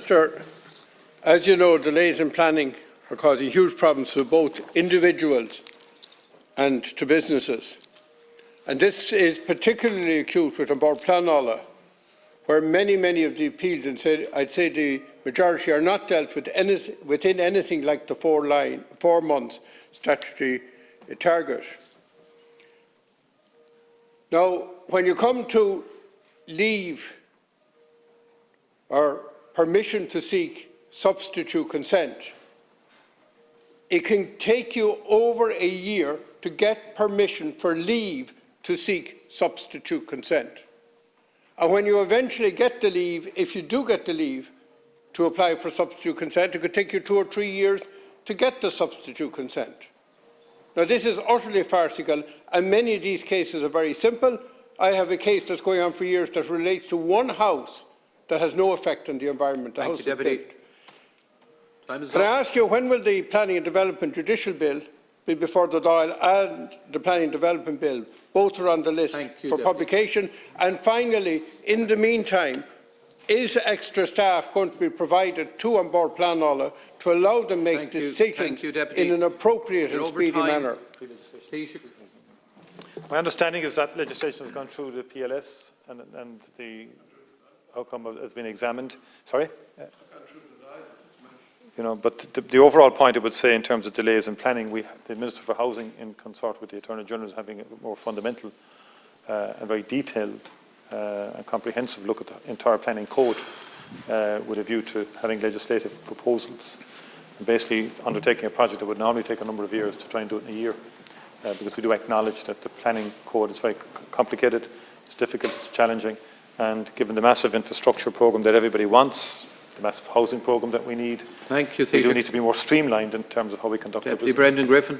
Minister, as you know, delays in planning are causing huge problems to both individuals and to businesses. And this is particularly acute with Bord Pleanála, where many of the appeals, and I'd say the majority, are not dealt with within anything like the 4 months statutory target. Now, when you come to leave or permission to seek substitute consent, it can take you over a year to get permission for leave to seek substitute consent. And when you eventually get the leave, if you do get the leave to apply for substitute consent, it could take you 2 or 3 years to get the substitute consent. Now, this is utterly farcical, and many of these cases are very simple. I have a case that's going on for years that relates to one house that has no effect on the environment. The house is built. Can I ask you, when will the Planning and Development Judicial Bill be before the Dáil and the Planning and Development Bill? Both are on the list for publication. And finally, in the meantime, is extra staff going to be provided to Bord Pleanála to allow them to make decisions in an appropriate and speedy manner? My understanding is that legislation has gone through the PLS and the outcome has been examined. Sorry? But the overall point I would say in terms of delays in planning, the Minister for Housing, in consort with the Attorney General, is having a more fundamental and very detailed and comprehensive look at the entire planning code with a view to having legislative proposals and basically undertaking a project that would normally take a number of years to try and do it in a year, because we do acknowledge that the planning code is very complicated, it's difficult, it's challenging, and given the massive infrastructure programme that everybody wants, the massive housing programme that we need, we do need to be more streamlined in terms of how we conduct our business. Brendan Griffin.